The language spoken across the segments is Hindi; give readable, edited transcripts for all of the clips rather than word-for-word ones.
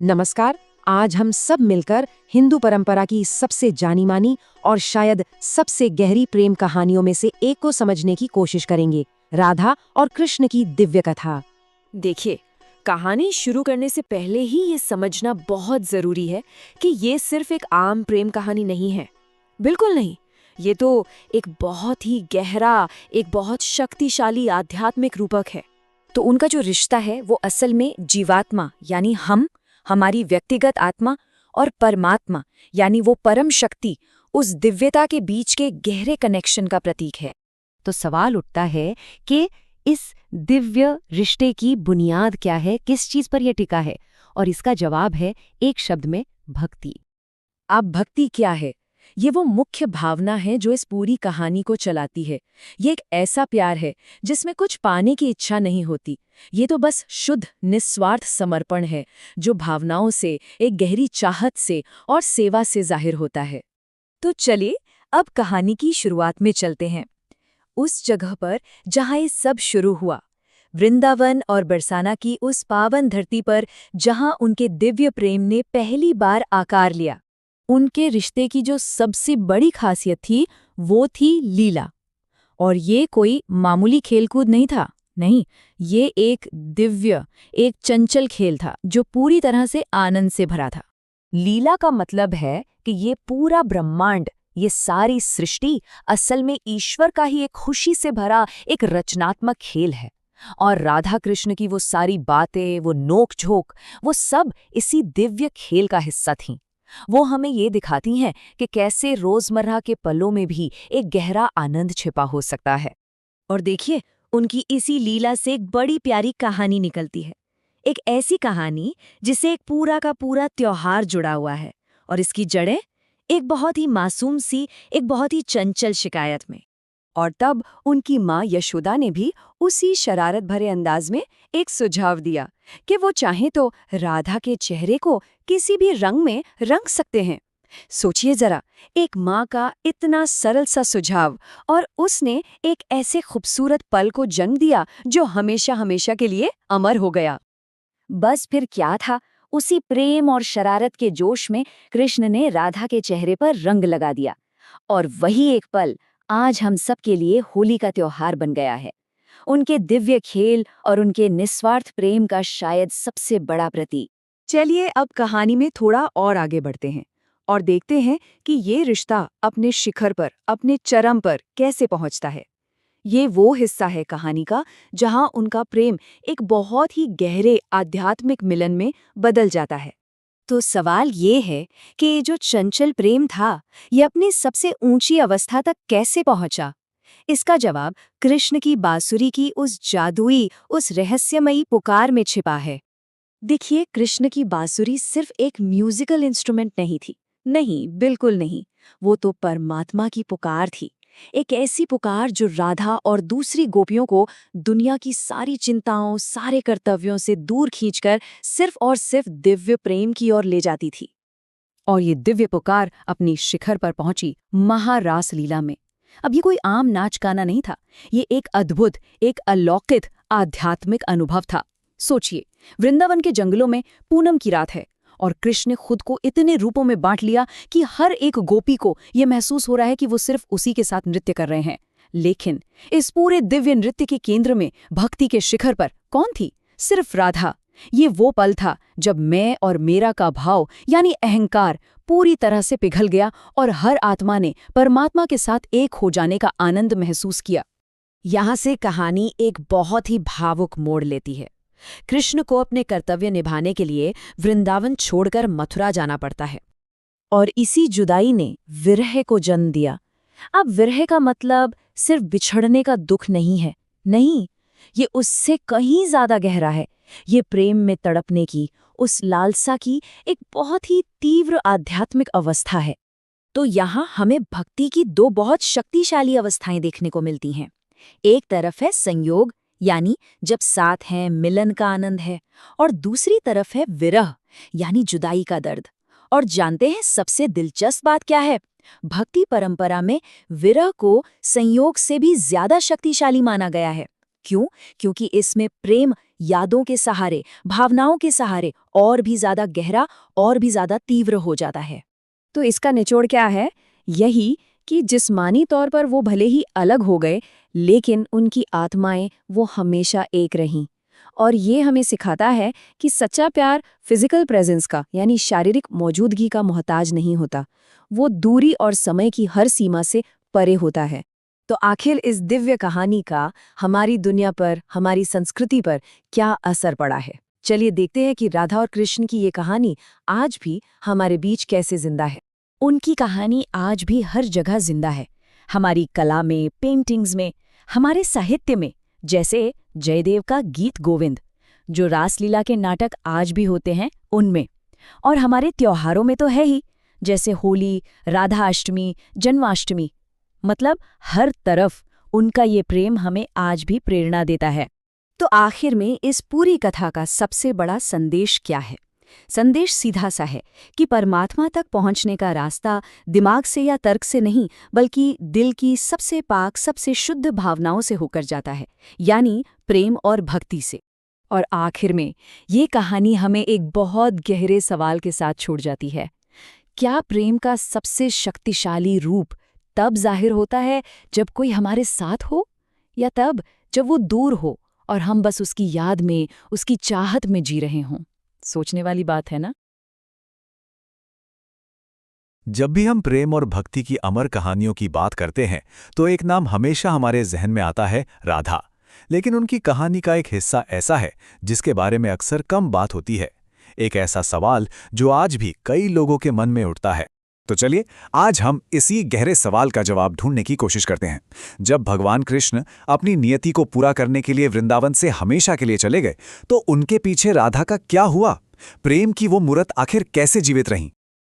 नमस्कार। आज हम सब मिलकर हिंदू परंपरा की सबसे जानी मानी और शायद सबसे गहरी प्रेम कहानियों में से एक को समझने की कोशिश करेंगे, राधा और कृष्ण की दिव्य कथा। देखिए, कहानी शुरू करने से पहले ही ये समझना बहुत जरूरी है कि ये सिर्फ एक आम प्रेम कहानी नहीं है। बिल्कुल नहीं। ये तो एक बहुत ही गहरा, एक बहुत शक्तिशाली आध्यात्मिक रूपक है। तो उनका जो रिश्ता है वो असल में जीवात्मा यानी हमारी व्यक्तिगत आत्मा और परमात्मा यानी वो परम शक्ति, उस दिव्यता के बीच के गहरे कनेक्शन का प्रतीक है। तो सवाल उठता है कि इस दिव्य रिश्ते की बुनियाद क्या है, किस चीज पर यह टिका है? और इसका जवाब है एक शब्द में, भक्ति। अब भक्ति क्या है? ये वो मुख्य भावना है जो इस पूरी कहानी को चलाती है। ये एक ऐसा प्यार है जिसमें कुछ पाने की इच्छा नहीं होती। ये तो बस शुद्ध निस्वार्थ समर्पण है जो भावनाओं से, एक गहरी चाहत से और सेवा से जाहिर होता है। तो चलिए अब कहानी की शुरुआत में चलते हैं, उस जगह पर जहाँ ये सब शुरू हुआ, वृंदावन और बरसाना की उस पावन धरती पर जहाँ उनके दिव्य प्रेम ने पहली बार आकार लिया। उनके रिश्ते की जो सबसे बड़ी खासियत थी वो थी लीला। और ये कोई मामूली खेलकूद नहीं था, नहीं, ये एक दिव्य, एक चंचल खेल था जो पूरी तरह से आनंद से भरा था। लीला का मतलब है कि ये पूरा ब्रह्मांड, ये सारी सृष्टि असल में ईश्वर का ही एक खुशी से भरा एक रचनात्मक खेल है। और राधा कृष्ण की वो सारी बातें, वो नोक-झोंक, वो सब इसी दिव्य खेल का हिस्सा थीं। वो हमें ये दिखाती हैं कि कैसे रोजमर्रा के पलों में भी एक गहरा आनंद छिपा हो सकता है। और देखिए, उनकी इसी लीला से एक बड़ी प्यारी कहानी निकलती है। एक ऐसी कहानी जिसे एक पूरा का पूरा त्योहार जुड़ा हुआ है, और इसकी जड़ें एक बहुत ही मासूम सी, एक बहुत ही चंचल शिकायत में। और तब उनकी माँ यशोदा ने भी उसी शरारत भरे अंदाज में एक सुझाव दिया कि वो चाहे तो राधा के चेहरे को किसी भी रंग में रंग सकते हैं। सोचिए जरा, एक माँ का इतना सरल सा सुझाव, और उसने एक ऐसे खूबसूरत पल को जन्म दिया जो हमेशा हमेशा के लिए अमर हो गया। बस फिर क्या था, उसी प्रेम और शरारत के जोश में कृष्ण ने राधा के चेहरे पर रंग लगा दिया। और वही एक पल आज हम सब के लिए होली का त्योहार बन गया है। उनके दिव्य खेल और उनके निस्वार्थ प्रेम का शायद सबसे बड़ा प्रतीक। चलिए अब कहानी में थोड़ा और आगे बढ़ते हैं और देखते हैं कि ये रिश्ता अपने शिखर पर, अपने चरम पर कैसे पहुंचता है। ये वो हिस्सा है कहानी का जहां उनका प्रेम एक बहुत ही गहरे आध्यात्मिक मिलन में बदल जाता है। तो सवाल ये है कि ये जो चंचल प्रेम था, ये अपनी सबसे ऊंची अवस्था तक कैसे पहुंचा? इसका जवाब कृष्ण की बांसुरी की उस जादुई, उस रहस्यमयी पुकार में छिपा है। देखिए, कृष्ण की बांसुरी सिर्फ एक म्यूजिकल इंस्ट्रूमेंट नहीं थी। नहीं, बिल्कुल नहीं। वो तो परमात्मा की पुकार थी। एक ऐसी पुकार जो राधा और दूसरी गोपियों को दुनिया की सारी चिंताओं, सारे कर्तव्यों से दूर खींचकर सिर्फ और सिर्फ दिव्य प्रेम की ओर ले जाती थी। और ये दिव्य पुकार अपनी शिखर पर पहुंची महारास लीला में। अब ये कोई आम नाच गाना नहीं था, ये एक अद्भुत, एक अलौकिक आध्यात्मिक अनुभव था। सोचिए, वृंदावन के जंगलों में पूनम की रात है और कृष्ण ने खुद को इतने रूपों में बांट लिया कि हर एक गोपी को ये महसूस हो रहा है कि वो सिर्फ उसी के साथ नृत्य कर रहे हैं। लेकिन इस पूरे दिव्य नृत्य के केंद्र में, भक्ति के शिखर पर कौन थी? सिर्फ राधा। ये वो पल था जब मैं और मेरा का भाव यानी अहंकार पूरी तरह से पिघल गया और हर आत्मा ने परमात्मा के साथ एक हो जाने का आनंद महसूस किया। यहाँ से कहानी एक बहुत ही भावुक मोड़ लेती है। कृष्ण को अपने कर्तव्य निभाने के लिए वृंदावन छोड़कर मथुरा जाना पड़ता है, और इसी जुदाई ने विरह को जन्म दिया। अब विरह का मतलब सिर्फ बिछड़ने का दुख नहीं है, नहीं, ये उससे कहीं ज्यादा गहरा है। ये प्रेम में तड़पने की, उस लालसा की एक बहुत ही तीव्र आध्यात्मिक अवस्था है। तो यहाँ हमें भक्ति की दो बहुत शक्तिशाली अवस्थाएं देखने को मिलती हैं। एक तरफ है संयोग, यानी जब साथ हैं, मिलन का आनंद है, और दूसरी तरफ है विरह, यानी जुदाई का दर्द। और जानते हैं सबसे दिलचस्प बात क्या है? भक्ति परंपरा में विरह को संयोग से भी ज्यादा शक्तिशाली माना गया है। क्यों? क्योंकि इसमें प्रेम यादों के सहारे, भावनाओं के सहारे और भी ज्यादा गहरा और भी ज्यादा तीव्र हो जाता है। तो इसका निचोड़ क्या है? यही कि जिस्मानी तौर पर वो भले ही अलग हो गए, लेकिन उनकी आत्माएं वो हमेशा एक रहीं। और ये हमें सिखाता है कि सच्चा प्यार फिजिकल प्रेजेंस का यानी शारीरिक मौजूदगी का मोहताज नहीं होता, वो दूरी और समय की हर सीमा से परे होता है। तो आखिर इस दिव्य कहानी का हमारी दुनिया पर, हमारी संस्कृति पर क्या असर पड़ा है? चलिए देखते हैं कि राधा और कृष्ण की ये कहानी आज भी हमारे बीच कैसे जिंदा है। उनकी कहानी आज भी हर जगह जिंदा है, हमारी कला में, पेंटिंग्स में, हमारे साहित्य में, जैसे जयदेव का गीत गोविंद, जो रासलीला के नाटक आज भी होते हैं उनमें, और हमारे त्योहारों में तो है ही, जैसे होली, राधा अष्टमी, जन्माष्टमी। मतलब हर तरफ उनका ये प्रेम हमें आज भी प्रेरणा देता है। तो आखिर में इस पूरी कथा का सबसे बड़ा संदेश क्या है? संदेश सीधा सा है कि परमात्मा तक पहुंचने का रास्ता दिमाग से या तर्क से नहीं, बल्कि दिल की सबसे पाक, सबसे शुद्ध भावनाओं से होकर जाता है, यानी प्रेम और भक्ति से। और आखिर में ये कहानी हमें एक बहुत गहरे सवाल के साथ छोड़ जाती है। क्या प्रेम का सबसे शक्तिशाली रूप तब जाहिर होता है जब कोई हमारे साथ हो, या तब जब वो दूर हो और हम बस उसकी याद में, उसकी चाहत में जी रहे हों? सोचने वाली बात है ना? जब भी हम प्रेम और भक्ति की अमर कहानियों की बात करते हैं तो एक नाम हमेशा हमारे जहन में आता है, राधा। लेकिन उनकी कहानी का एक हिस्सा ऐसा है जिसके बारे में अक्सर कम बात होती है, एक ऐसा सवाल जो आज भी कई लोगों के मन में उठता है। तो चलिए आज हम इसी गहरे सवाल का जवाब ढूंढने की कोशिश करते हैं। जब भगवान कृष्ण अपनी नियति को पूरा करने के लिए वृंदावन से हमेशा के लिए चले गए तो उनके पीछे राधा का क्या हुआ? प्रेम की वो मूरत आखिर कैसे जीवित रहीं?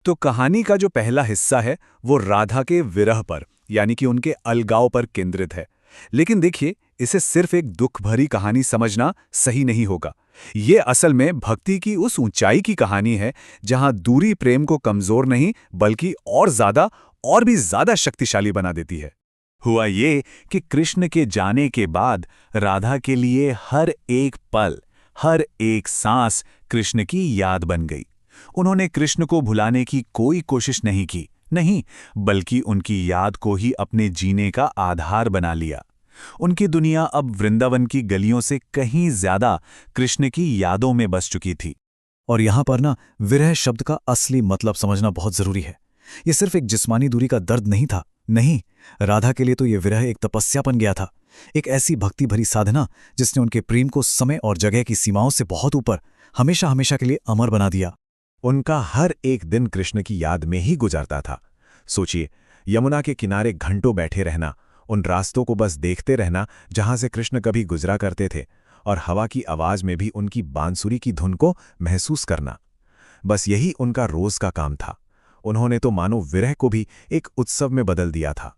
तो कहानी का जो पहला हिस्सा है वो राधा के विरह पर, यानी कि उनके अलगाव पर केंद्रित है। लेकिन देखिए, इसे सिर्फ एक दुख भरी कहानी समझना सही नहीं होगा। ये असल में भक्ति की उस ऊंचाई की कहानी है जहां दूरी प्रेम को कमजोर नहीं बल्कि और भी ज्यादा शक्तिशाली बना देती है। हुआ ये कि कृष्ण के जाने के बाद राधा के लिए हर एक पल, हर एक सांस कृष्ण की याद बन गई। उन्होंने कृष्ण को भुलाने की कोई कोशिश नहीं की, नहीं, बल्कि उनकी याद को ही अपने जीने का आधार बना लिया। उनकी दुनिया अब वृंदावन की गलियों से कहीं ज्यादा कृष्ण की यादों में बस चुकी थी। और यहां पर ना विरह शब्द का असली मतलब समझना बहुत जरूरी है। ये सिर्फ एक जिस्मानी दूरी का दर्द नहीं था, नहीं, राधा के लिए तो ये विरह एक तपस्या बन गया था, एक ऐसी भक्ति भरी साधना जिसने उनके प्रेम को समय और जगह की सीमाओं से बहुत ऊपर हमेशा हमेशा के लिए अमर बना दिया। उनका हर एक दिन कृष्ण की याद में ही गुजरता था। सोचिए, यमुना के किनारे घंटों बैठे रहना, उन रास्तों को बस देखते रहना जहां से कृष्ण कभी गुजरा करते थे, और हवा की आवाज में भी उनकी बांसुरी की धुन को महसूस करना, बस यही उनका रोज का काम था। उन्होंने तो मानो विरह को भी एक उत्सव में बदल दिया था।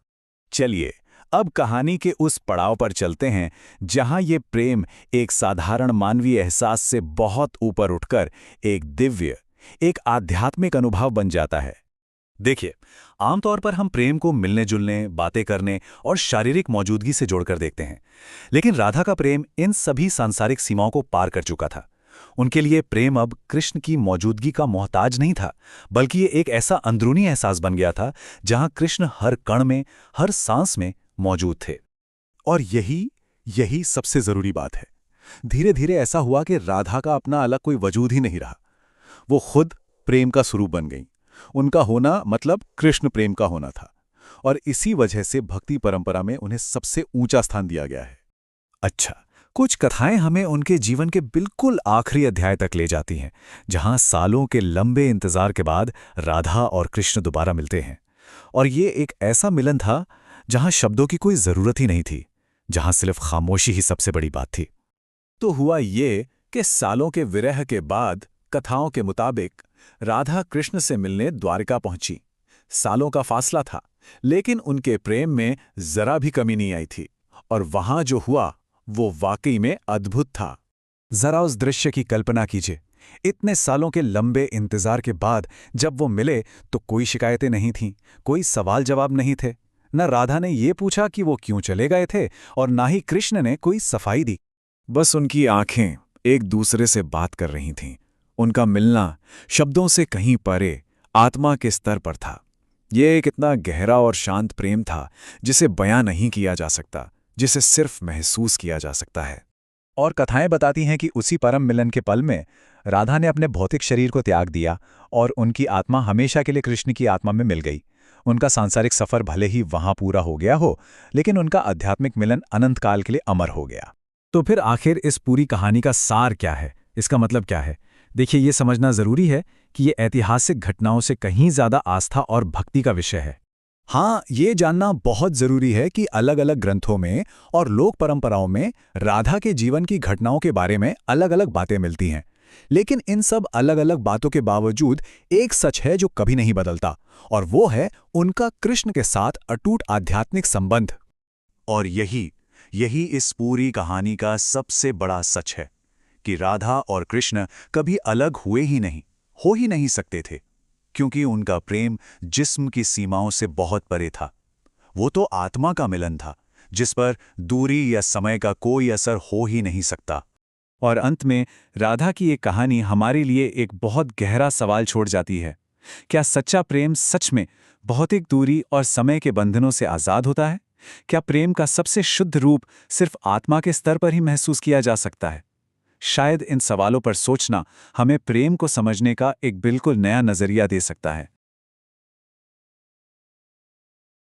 चलिए अब कहानी के उस पड़ाव पर चलते हैं जहां ये प्रेम एक साधारण मानवीय एहसास से बहुत ऊपर उठकर एक दिव्य, एक आध्यात्मिक अनुभव बन जाता है। देखिए, आमतौर पर हम प्रेम को मिलने जुलने, बातें करने और शारीरिक मौजूदगी से जोड़कर देखते हैं, लेकिन राधा का प्रेम इन सभी सांसारिक सीमाओं को पार कर चुका था। उनके लिए प्रेम अब कृष्ण की मौजूदगी का मोहताज नहीं था, बल्कि ये एक ऐसा अंदरूनी एहसास बन गया था जहां कृष्ण हर कण में, हर सांस में मौजूद थे। और यही सबसे जरूरी बात है। धीरे धीरे ऐसा हुआ कि राधा का अपना अलग कोई वजूद ही नहीं रहा, वो खुद प्रेम का स्वरूप बन गई। उनका होना मतलब कृष्ण प्रेम का होना था, और इसी वजह से भक्ति परंपरा में उन्हें सबसे ऊंचा स्थान दिया गया है। अच्छा, कुछ कथाएं हमें उनके जीवन के बिल्कुल आखिरी अध्याय तक ले जाती हैं, जहां सालों के लंबे इंतजार के बाद राधा और कृष्ण दोबारा मिलते हैं। और ये एक ऐसा मिलन था जहां शब्दों की कोई जरूरत ही नहीं थी, जहां सिर्फ खामोशी ही सबसे बड़ी बात थी। तो हुआ ये कि सालों के विरह के बाद कथाओं के मुताबिक राधा कृष्ण से मिलने द्वारिका पहुंची। सालों का फासला था, लेकिन उनके प्रेम में जरा भी कमी नहीं आई थी, और वहां जो हुआ वो वाकई में अद्भुत था। जरा उस दृश्य की कल्पना कीजिए। इतने सालों के लंबे इंतजार के बाद जब वो मिले तो कोई शिकायतें नहीं थीं, कोई सवाल जवाब नहीं थे, न राधा ने ये पूछा कि वो क्यों चले गए थे, और ना ही कृष्ण ने कोई सफाई दी। बस उनकी आंखें एक दूसरे से बात कर रही थीं। उनका मिलना शब्दों से कहीं परे आत्मा के स्तर पर था। ये एक इतना गहरा और शांत प्रेम था जिसे बयां नहीं किया जा सकता, जिसे सिर्फ महसूस किया जा सकता है। और कथाएं बताती हैं कि उसी परम मिलन के पल में राधा ने अपने भौतिक शरीर को त्याग दिया और उनकी आत्मा हमेशा के लिए कृष्ण की आत्मा में मिल गई। उनका सांसारिक सफर भले ही वहां पूरा हो गया हो, लेकिन उनका आध्यात्मिक मिलन अनंत काल के लिए अमर हो गया। तो फिर आखिर इस पूरी कहानी का सार क्या है, इसका मतलब क्या है? देखिए, ये समझना जरूरी है कि ये ऐतिहासिक घटनाओं से कहीं ज्यादा आस्था और भक्ति का विषय है। हाँ, ये जानना बहुत जरूरी है कि अलग अलग ग्रंथों में और लोक परंपराओं में राधा के जीवन की घटनाओं के बारे में अलग अलग बातें मिलती हैं, लेकिन इन सब अलग अलग बातों के बावजूद एक सच है जो कभी नहीं बदलता, और वो है उनका कृष्ण के साथ अटूट आध्यात्मिक संबंध। और यही इस पूरी कहानी का सबसे बड़ा सच है कि राधा और कृष्ण कभी अलग हुए ही नहीं, हो ही नहीं सकते थे, क्योंकि उनका प्रेम जिस्म की सीमाओं से बहुत परे था। वो तो आत्मा का मिलन था, जिस पर दूरी या समय का कोई असर हो ही नहीं सकता। और अंत में राधा की ये कहानी हमारे लिए एक बहुत गहरा सवाल छोड़ जाती है। क्या सच्चा प्रेम सच में भौतिक दूरी और समय के बंधनों से आज़ाद होता है? क्या प्रेम का सबसे शुद्ध रूप सिर्फ आत्मा के स्तर पर ही महसूस किया जा सकता है? शायद इन सवालों पर सोचना हमें प्रेम को समझने का एक बिल्कुल नया नजरिया दे सकता है।